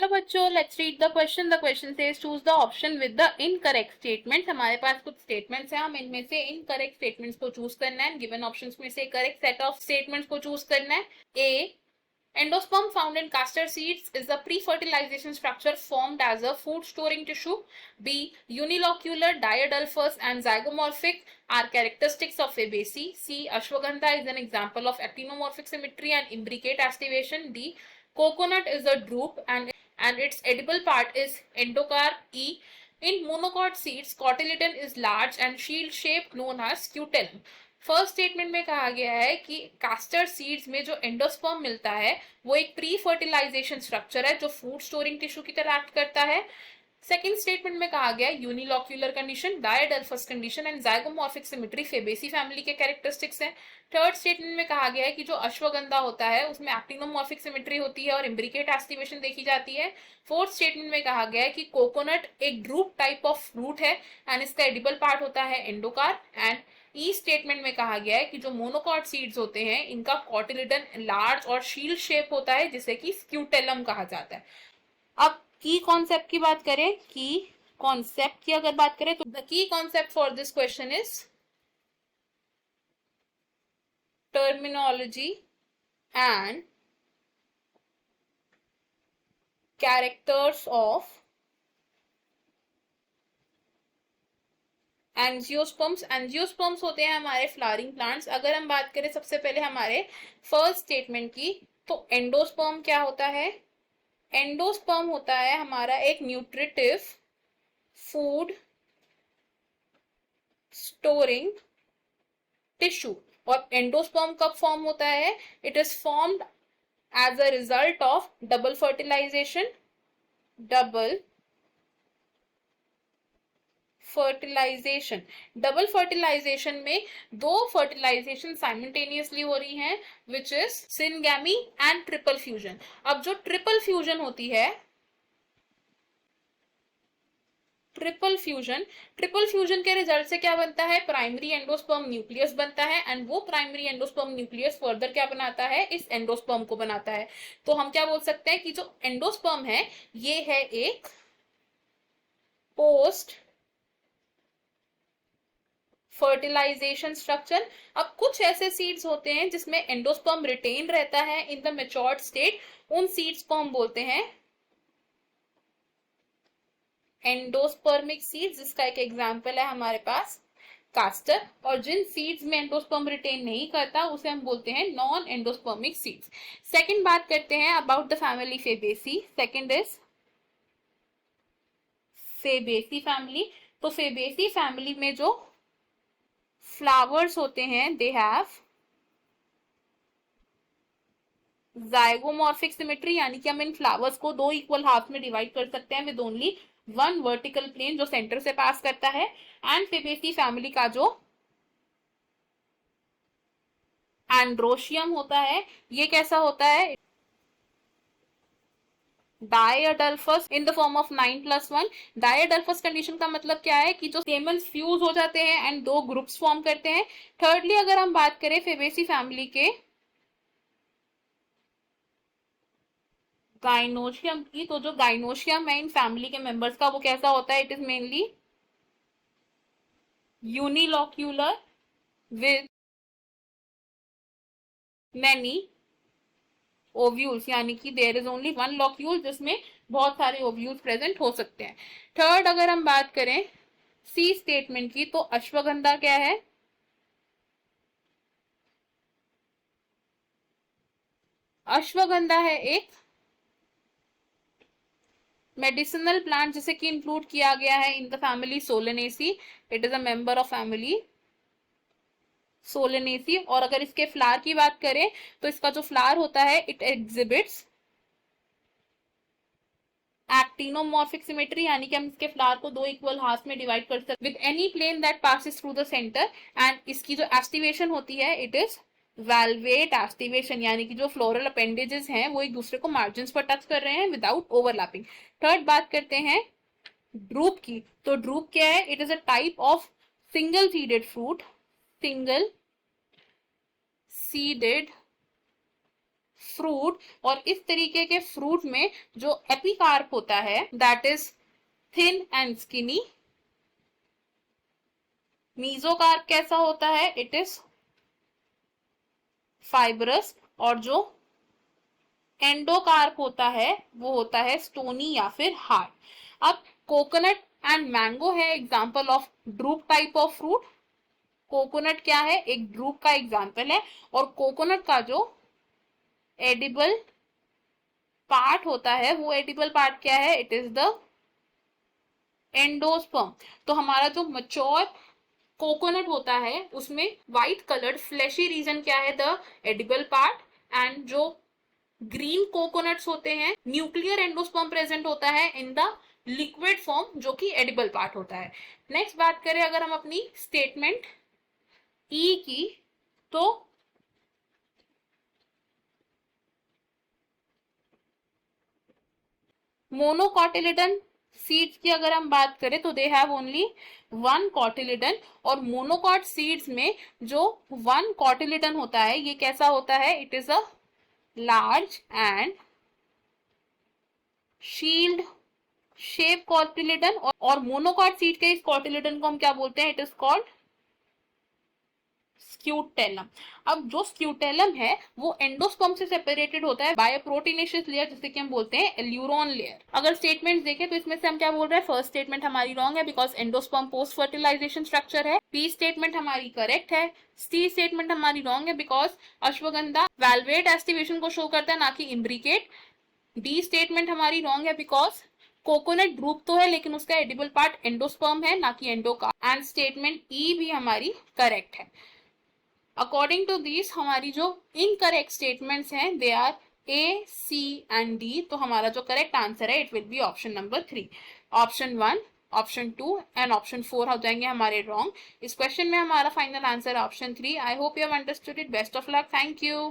चलो बच्चों, let's read the question. The question says choose the option with the incorrect statements. हमारे पास कुछ statements हैं, हम इनमें से इनकरेक्ट स्टेटमेंट्स को चूज करना है. गिवन ऑप्शंस में से करेक्ट सेट ऑफ स्टेटमेंट्स को चूज करना है. ए, endosperm found in castor seeds is a pre-fertilization structure formed as a food storing tissue. B, unilocular, diadelphous and zygomorphic are characteristics of Fabaceae. C, ashwagandha is an example of actinomorphic symmetry and imbricate activation. D, coconut is a drupe and its edible part is endocarp. E, in monocot seeds, cotyledon is large and shield shape known as scutellum. First statement में कहा गया है कि caster seeds में जो endosperm मिलता है वो एक प्री फर्टिलाइजेशन स्ट्रक्चर है जो फूड स्टोरिंग टिश्यू की तरह एक्ट करता है. सेकेंड स्टेटमेंट में कहा गया है unilocular condition, diadelphous condition and zygomorphic symmetry Fabaceae family के कैरेक्टरिस्टिक्स हैं. थर्ड स्टेटमेंट में कहा गया है कि जो अश्वगंधा होता है उसमें एक्टिनोमॉर्फिक सिमेट्री होती है और इम्ब्रिकेट एस्टिवेशन देखी जाती है. फोर्थ स्टेटमेंट में कहा गया है कि कोकोनट एक ड्रूप टाइप ऑफ फ्रूट है एंड इसका एडिबल पार्ट होता है एंडोकार्प. एंड ई स्टेटमेंट में कहा गया है कि जो मोनोकॉट सीड्स होते हैं इनका कॉटिलिडन लार्ज और शील्ड शेप होता है जिसे कि स्क्यूटेलम कहा जाता है. अब की कॉन्सेप्ट की बात करें, की कॉन्सेप्ट की अगर बात करें तो the key concept for this question is terminology and characters of angiosperms. Angiosperms होते हैं हमारे फ्लावरिंग प्लांट्स. अगर हम बात करें सबसे पहले हमारे फर्स्ट स्टेटमेंट की, तो एंडोस्पर्म क्या होता है? एंडोस्पर्म होता है हमारा एक न्यूट्रिटिव फूड स्टोरिंग टिश्यू. और एंडोस्पर्म कब फॉर्म होता है? It is formed as a result of double fertilization. Double fertilization में दो फर्टिलाइजेशन साइमल्टेनियसली हो रही हैं, which is syngamy and triple fusion. अब जो ट्रिपल फ्यूजन होती है, ट्रिपल फ्यूजन के रिजल्ट से क्या बनता है? प्राइमरी एंडोस्पर्म न्यूक्लियस बनता है एंड वो प्राइमरी एंडोस्पर्म न्यूक्लियस फर्दर क्या बनाता है? इस एंडोस्पर्म को बनाता है. तो हम क्या बोल सकते हैं कि जो एंडोस्पर्म है ये है एक पोस्ट फर्टिलाइजेशन स्ट्रक्चर. अब कुछ ऐसे सीड्स होते हैं जिसमें एंडोस्पर्म रिटेन रहता है इन द मैच्योर्ड स्टेट. उन सीड्स को हम बोलते हैं एंडोस्पर्मिक सीड्स, जिसका एक एग्जांपल है हमारे पास कास्टर. और जिन सीड्स में एंडोस्पर्म रिटेन नहीं करता उसे हम बोलते हैं नॉन एंडोस्पर्मिक सीड्स. सेकंड बात करते हैं about the family Fabaceae. Second is Fabaceae family. तो फेबेसी फैमिली में जो फ्लावर्स होते हैं दे हैव जाइगोमॉर्फिक सिमेट्री, यानी कि हम इन फ्लावर्स को दो इक्वल हाफ में डिवाइड कर सकते हैं with only one vertical plane जो सेंटर से पास करता है. एंड फेबेसी फैमिली का जो एंड्रोशियम होता है ये कैसा होता है? डायडल्फस in the form of 9+1. डायडल्फस condition का मतलब क्या है कि जो स्टेमन्स फ्यूज हो जाते हैं एंड दो ग्रुप्स फॉर्म करते हैं. थर्डली अगर हम बात करें फेबेसी फैमिली के गाइनोशियम की, तो जो गाइनोशियम है इन फैमिली के मेंबर्स का वो कैसा होता है? It is mainly unilocular with many ovules, यानी कि there is only one locule जिसमें बहुत सारे ओव्यूल्स प्रेजेंट हो सकते हैं. थर्ड अगर हम बात करें सी स्टेटमेंट की, तो अश्वगंधा क्या है? अश्वगंधा है एक मेडिसिनल प्लांट जिसे कि इंक्लूड किया गया है in the family Solanaceae. It is a member of family Solanaceae. और अगर इसके फ्लावर की बात करें तो इसका जो फ्लावर होता है इट एग्जिबिट्स एक्टिनोमॉर्फिक सिमेट्री, यानी कि हम इसके फ्लावर को दो इक्वल हाफ में डिवाइड कर सकते with any plane that passes through the centre. And इसकी जो एस्टिवेशन होती है इट इज वैल्वेट एस्टिवेशन, यानी कि जो फ्लोरल अपेंडेजेस हैं वो एक दूसरे को मार्जिन पर टच कर रहे हैं विदाउट ओवरलैपिंग. थर्ड बात करते हैं ड्रूप की. तो ड्रूप क्या है? It is a type of single seeded fruit. Single seeded fruit, और इस तरीके के फ्रूट में जो एपिकार्प होता है that is thin and skinny. Mesocarp कैसा होता है, इट इज फाइब्रस, और जो एंडोकार्प होता है वो होता है स्टोनी या फिर हार्ड। अब कोकोनट एंड मैंगो है example of drupe type of fruit. Coconut क्या है, एक ड्रूप का एग्जाम्पल है, और कोकोनट का जो एडिबल पार्ट होता है वो एडिबल पार्ट क्या है, इट इज द एंडोस्पर्म। तो हमारा जो मच्योर कोकोनट होता है उसमें व्हाइट कलर्ड फ्लैशी रीजन क्या है, द एडिबल पार्ट, एंड जो ग्रीन कोकोनट्स होते हैं न्यूक्लियर एंडोस्पर्म प्रेजेंट होता है इन द लिक्विड फॉर्म जो कि एडिबल पार्ट होता है। नेक्स्ट बात करें अगर हम अपनी स्टेटमेंट ई की, तो मोनोकॉटिलिडन सीड्स की अगर हम बात करें तो they have only one cotyledon, और मोनोकॉट सीड्स में जो वन कॉटिलिडन होता है ये कैसा होता है, it is a large and shield shape cotyledon, और मोनोकॉट सीड के इस कॉटिलिडन को हम क्या बोलते हैं, इट इज कॉल्ड स्क्यूटेलम। अब जो स्क्यूटेलम है वो एंडोस्पर्म से सेपरेटेड होता है बाय प्रोटीनेशियस लेयर जिसे कि हम बोलते हैं एल्यूरोन लेयर। अगर स्टेटमेंट देखें तो इसमें से हम क्या बोल रहे हैं, फर्स्ट स्टेटमेंट हमारी रॉन्ग है because endosperm post fertilization structure है। बी स्टेटमेंट हमारी करेक्ट है। सी स्टेटमेंट हमारी रॉन्ग है बिकॉज अश्वगंधा वैल्वेट एस्टिवेशन को शो करता है ना कि इम्ब्रिकेट। डी स्टेटमेंट हमारी रॉन्ग है बिकॉज कोकोनट ड्रूप तो है लेकिन उसका एडिबल पार्ट एंडोस्पर्म है ना कि एंडोकार्प। एंड स्टेटमेंट ई भी हमारी करेक्ट है। अकॉर्डिंग टू दिस हमारी जो इनकरेक्ट स्टेटमेंट्स हैं they are A, C and D. तो हमारा जो करेक्ट आंसर है it will be option number 3। Option 1, option 2 and option 4 हो जाएंगे हमारे रॉन्ग। इस क्वेश्चन में हमारा final answer option 3। I hope you have understood it. Best of luck. Thank you.